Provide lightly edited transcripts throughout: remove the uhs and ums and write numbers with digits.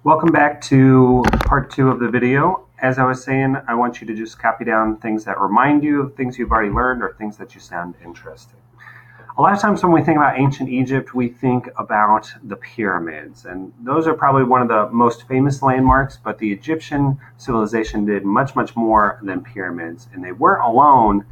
Welcome back to part two of the video. As I was saying, I want you to just copy down things that remind you of things you've already learned or things that you sound interesting. A lot of times when we think about ancient Egypt, we think about the pyramids, and those are probably one of the most famous landmarks, but the Egyptian civilization did much, much more than pyramids, and they weren't alone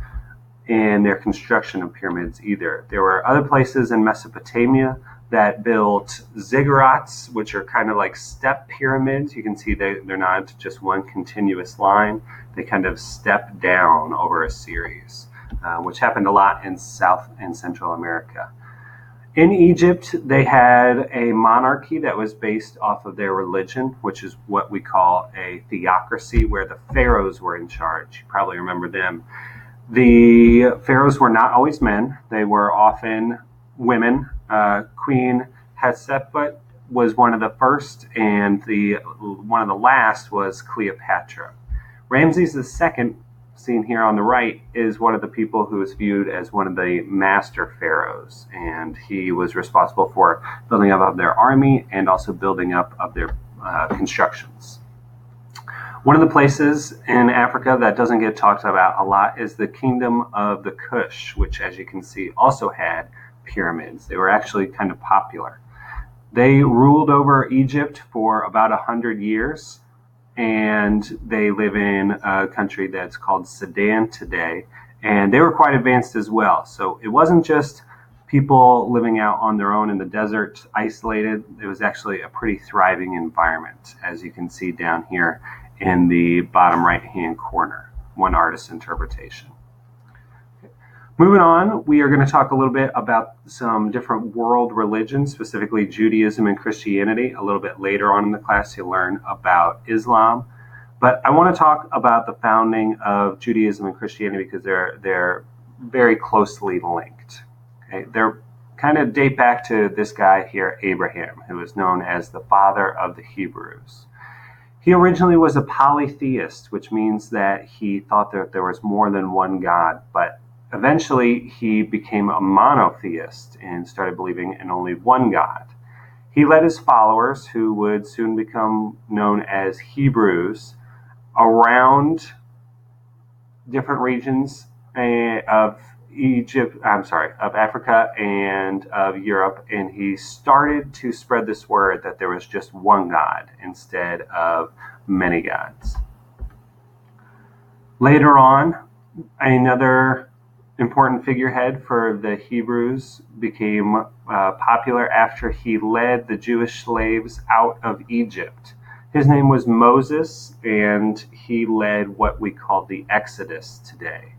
in their construction of pyramids either. There were other places in Mesopotamia that built ziggurats, which are kind of like step pyramids. You can see they're not just one continuous line. They kind of step down over a series, which happened a lot in South and Central America. In Egypt, they had a monarchy that was based off of their religion, which is what we call a theocracy, where the pharaohs were in charge. You probably remember them. The pharaohs were not always men. They were often women. Queen Hatshepsut was one of the first, and one of the last was Cleopatra. Ramses II, seen here on the right, is one of the people who is viewed as one of the master pharaohs, and he was responsible for building up of their army and also building up of their constructions. One of the places in Africa that doesn't get talked about a lot is the Kingdom of the Kush, which, as you can see, also had pyramids. They were actually kind of popular. They ruled over Egypt for about 100 years, and they live in a country that's called Sudan today, and they were quite advanced as well. So it wasn't just people living out on their own in the desert, isolated. It was actually a pretty thriving environment, as you can see down here in the bottom right-hand corner, one artist's interpretation. Moving on, we are going to talk a little bit about some different world religions, specifically Judaism and Christianity. A little bit later on in the class, you'll learn about Islam. But I want to talk about the founding of Judaism and Christianity because they're very closely linked. Okay? They're kind of date back to this guy here, Abraham, who is known as the father of the Hebrews. He originally was a polytheist, which means that he thought that there was more than one God, but eventually he became a monotheist and started believing in only one God. He led his followers, who would soon become known as Hebrews, around different regions of Africa and of Europe, and he started to spread this word that there was just one God instead of many gods. Later on, another important figurehead for the Hebrews became popular after he led the Jewish slaves out of Egypt. His name was Moses, and he led what we call the Exodus today.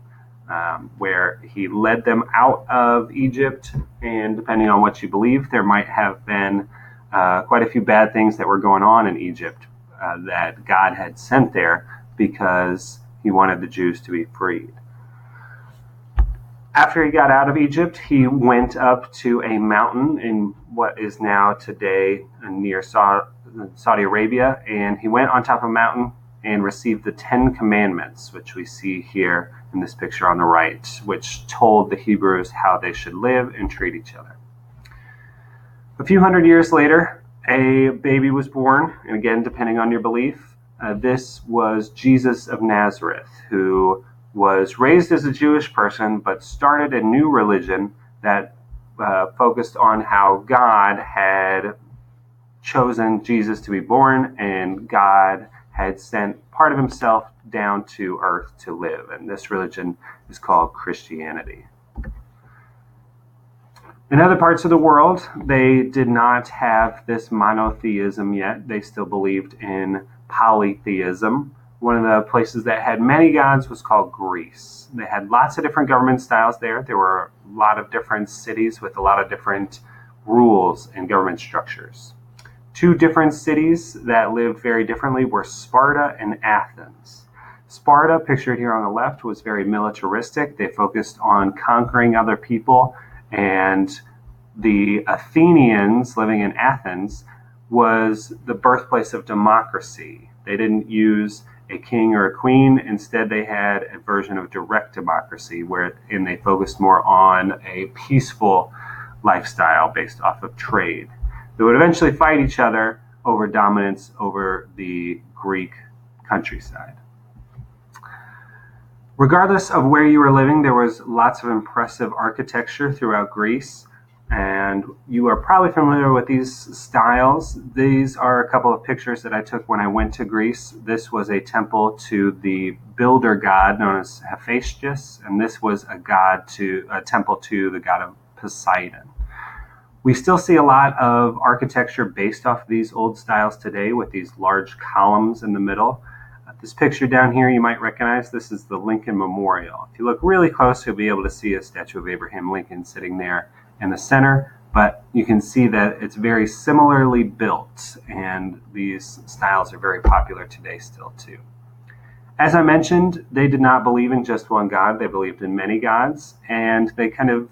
Where he led them out of Egypt, and depending on what you believe, there might have been quite a few bad things that were going on in Egypt that God had sent there because he wanted the Jews to be freed. After he got out of Egypt, he went up to a mountain in what is now today near Saudi Arabia, and he went on top of a mountain and received the 10 Commandments, which we see here in this picture on the right, which told the Hebrews how they should live and treat each other. A few hundred years later, a baby was born, and again, depending on your belief, this was Jesus of Nazareth, who was raised as a Jewish person, but started a new religion that focused on how God had chosen Jesus to be born, and God had sent part of himself down to earth to live. And this religion is called Christianity. In other parts of the world, they did not have this monotheism yet. They still believed in polytheism. One of the places that had many gods was called Greece. They had lots of different government styles there. There were a lot of different cities with a lot of different rules and government structures. Two different cities that lived very differently were Sparta and Athens. Sparta, pictured here on the left, was very militaristic. They focused on conquering other people, and the Athenians living in Athens was the birthplace of democracy. They didn't use a king or a queen. Instead, they had a version of direct democracy and they focused more on a peaceful lifestyle based off of trade. They would eventually fight each other, over dominance over the Greek countryside. Regardless of where you were living, there was lots of impressive architecture throughout Greece, and you are probably familiar with these styles. These are a couple of pictures that I took when I went to Greece. This was a temple to the builder god known as Hephaestus, and this was a temple to the god of Poseidon. We still see a lot of architecture based off these old styles today with these large columns in the middle. This picture down here you might recognize. This is the Lincoln Memorial. If you look really close, you'll be able to see a statue of Abraham Lincoln sitting there in the center, but you can see that it's very similarly built, and these styles are very popular today still too. As I mentioned, they did not believe in just one God. They believed in many gods, and they kind of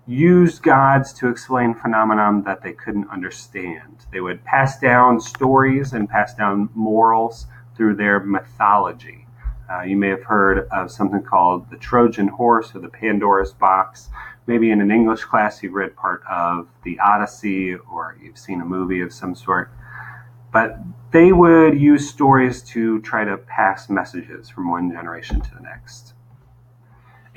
used gods to explain phenomenon that they couldn't understand. They would pass down stories and pass down morals through their mythology. You may have heard of something called the Trojan horse or the Pandora's box. Maybe in an English class you've read part of the Odyssey, or you've seen a movie of some sort. But they would use stories to try to pass messages from one generation to the next.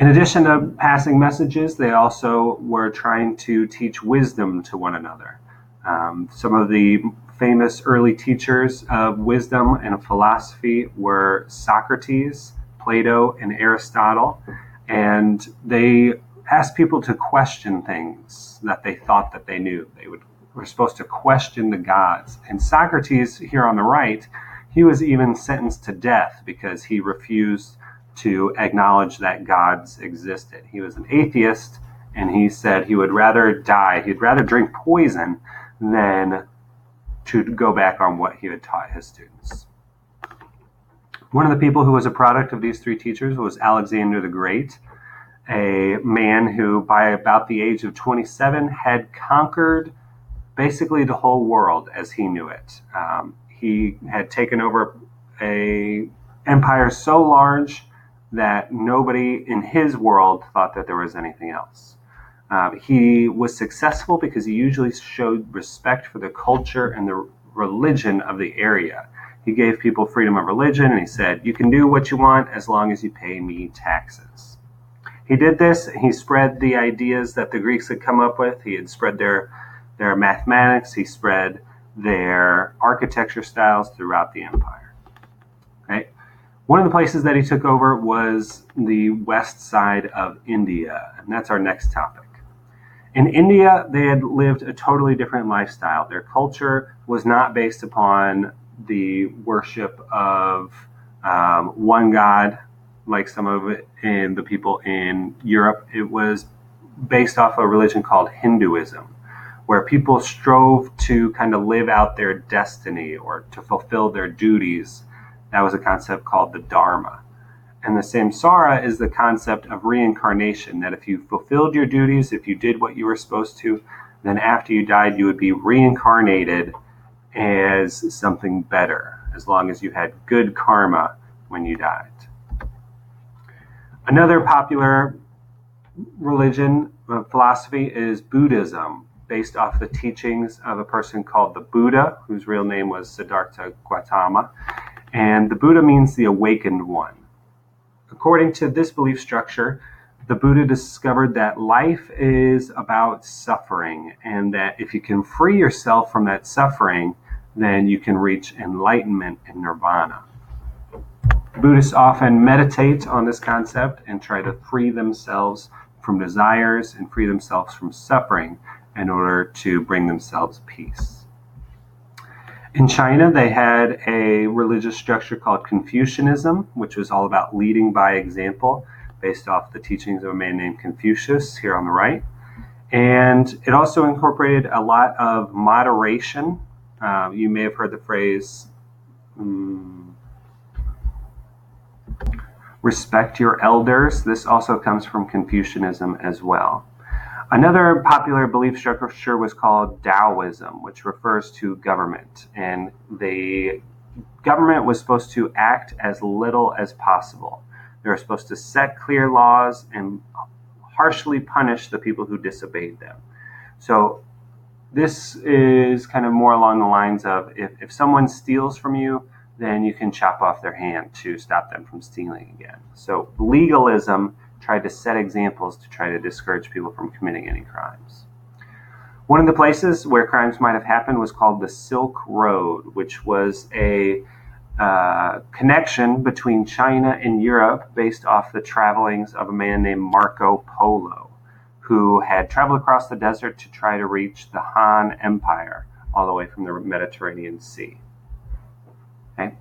In addition to passing messages, they also were trying to teach wisdom to one another. Some of the famous early teachers of wisdom and philosophy were Socrates, Plato, and Aristotle, and they asked people to question things that they thought that they knew. They were supposed to question the gods. And Socrates, here on the right, he was even sentenced to death because he refused to acknowledge that gods existed. He was an atheist, and he said he would rather die, he'd rather drink poison than to go back on what he had taught his students. One of the people who was a product of these three teachers was Alexander the Great, a man who by about the age of 27 had conquered basically the whole world as he knew it. He had taken over an empire so large that nobody in his world thought that there was anything else. He was successful because he usually showed respect for the culture and the religion of the area. He gave people freedom of religion, and he said, you can do what you want as long as you pay me taxes. He did this. He spread the ideas that the Greeks had come up with. He had spread their mathematics. He spread their architecture styles throughout the empire. Okay? One of the places that he took over was the west side of India, and that's our next topic. In India, they had lived a totally different lifestyle. Their culture was not based upon the worship of one god, like some of it in the people in Europe. It was based off a religion called Hinduism, where people strove to kind of live out their destiny or to fulfill their duties. That was a concept called the Dharma. And the samsara is the concept of reincarnation, that if you fulfilled your duties, if you did what you were supposed to, then after you died, you would be reincarnated as something better, as long as you had good karma when you died. Another popular religion, philosophy, is Buddhism, based off the teachings of a person called the Buddha, whose real name was Siddhartha Gautama. And the Buddha means the awakened one. According to this belief structure, the Buddha discovered that life is about suffering, and that if you can free yourself from that suffering, then you can reach enlightenment and nirvana. Buddhists often meditate on this concept and try to free themselves from desires and free themselves from suffering in order to bring themselves peace. In China, they had a religious structure called Confucianism, which was all about leading by example, based off the teachings of a man named Confucius, here on the right. And it also incorporated a lot of moderation. You may have heard the phrase, respect your elders. This also comes from Confucianism as well. Another popular belief structure was called Taoism, which refers to government. And the government was supposed to act as little as possible. They were supposed to set clear laws and harshly punish the people who disobeyed them. So This is kind of more along the lines of if someone steals from you, then you can chop off their hand to stop them from stealing again. So legalism tried to set examples to try to discourage people from committing any crimes. One of the places where crimes might have happened was called the Silk Road, which was a connection between China and Europe based off the travelings of a man named Marco Polo, who had traveled across the desert to try to reach the Han Empire all the way from the Mediterranean Sea. Okay.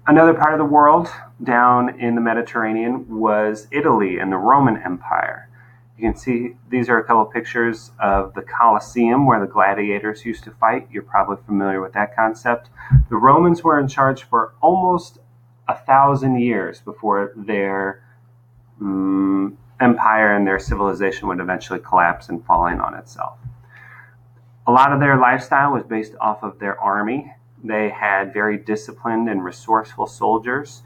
Another part of the world down in the Mediterranean was Italy and the Roman Empire. You can see these are a couple of pictures of the Colosseum where the gladiators used to fight. You're probably familiar with that concept. The Romans were in charge for almost 1,000 years before their empire and their civilization would eventually collapse and fall in on itself. A lot of their lifestyle was based off of their army. They had very disciplined and resourceful soldiers.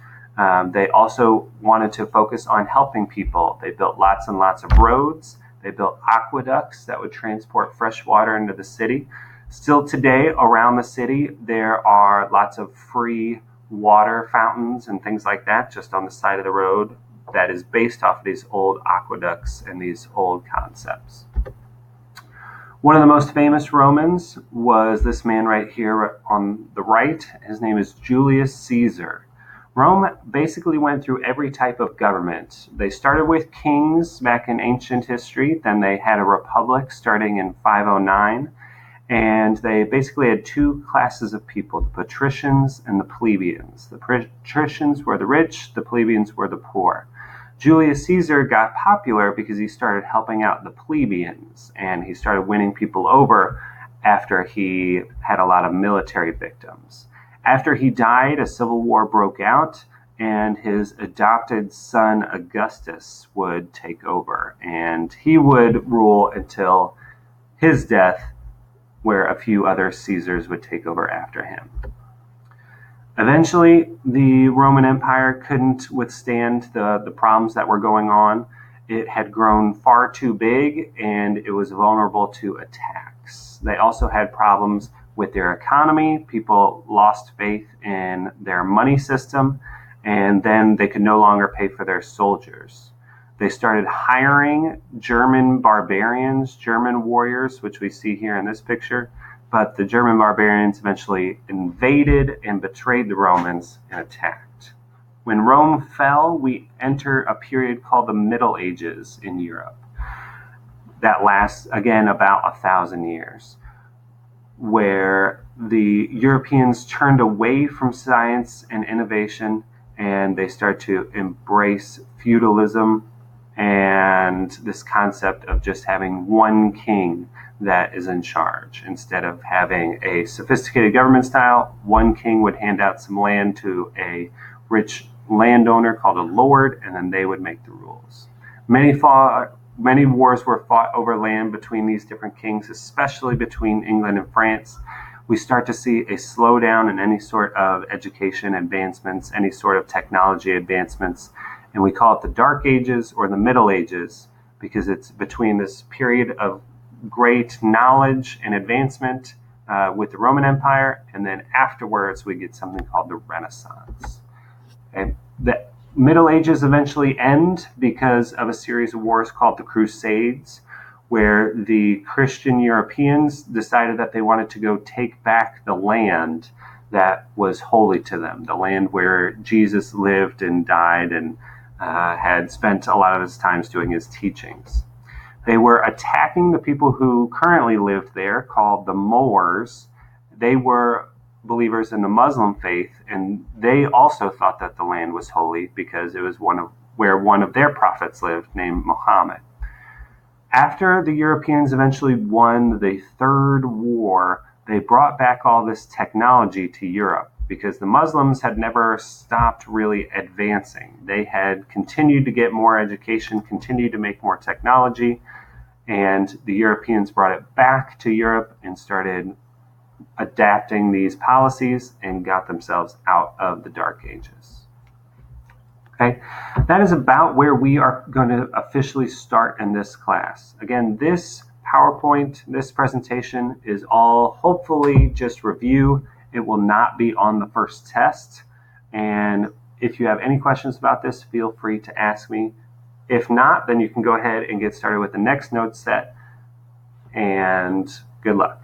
They also wanted to focus on helping people. They built lots and lots of roads. They built aqueducts that would transport fresh water into the city. Still today, around the city, there are lots of free water fountains and things like that just on the side of the road that is based off of these old aqueducts and these old concepts. One of the most famous Romans was this man right here on the right. His name is Julius Caesar. Rome basically went through every type of government. They started with kings back in ancient history, then they had a republic starting in 509, and they basically had two classes of people, the patricians and the plebeians. The patricians were the rich, the plebeians were the poor. Julius Caesar got popular because he started helping out the plebeians, and he started winning people over after he had a lot of military victims. After he died, a civil war broke out, and his adopted son Augustus would take over, and he would rule until his death, where a few other Caesars would take over after him. Eventually, the Roman Empire couldn't withstand the problems that were going on. It had grown far too big, and it was vulnerable to attacks. They also had problems with their economy. People lost faith in their money system, and then they could no longer pay for their soldiers. They started hiring German barbarians, German warriors, which we see here in this picture, but the German barbarians eventually invaded and betrayed the Romans and attacked. When Rome fell, we enter a period called the Middle Ages in Europe. That lasts, again, about 1,000 years, where the Europeans turned away from science and innovation, and they start to embrace feudalism and this concept of just having one king that is in charge. Instead of having a sophisticated government style, one king would hand out some land to a rich landowner called a lord, and then they would make the rules. Many wars were fought over land between these different kings, especially between England and France. We start to see a slowdown in any sort of education advancements, any sort of technology advancements, and we call it the Dark Ages or the Middle Ages because it's between this period of great knowledge and advancement with the Roman Empire, and then afterwards we get something called the Renaissance. Okay? The Middle Ages eventually end because of a series of wars called the Crusades, where the Christian Europeans decided that they wanted to go take back the land that was holy to them, the land where Jesus lived and died and had spent a lot of his times doing his teachings. They were attacking the people who currently lived there, called the Moors. They were believers in the Muslim faith, and they also thought that the land was holy because it was where one of their prophets lived, named Muhammad. After the Europeans eventually won the Third War, they brought back all this technology to Europe because the Muslims had never stopped really advancing. They had continued to get more education, continued to make more technology, and the Europeans brought it back to Europe and started adapting these policies and got themselves out of the Dark Ages. Okay, that is about where we are going to officially start in this class. Again, this PowerPoint. This presentation is all hopefully just review. It will not be on the first test. And if you have any questions about this, feel free to ask me. If not, then you can go ahead and get started with the next node set. And good luck.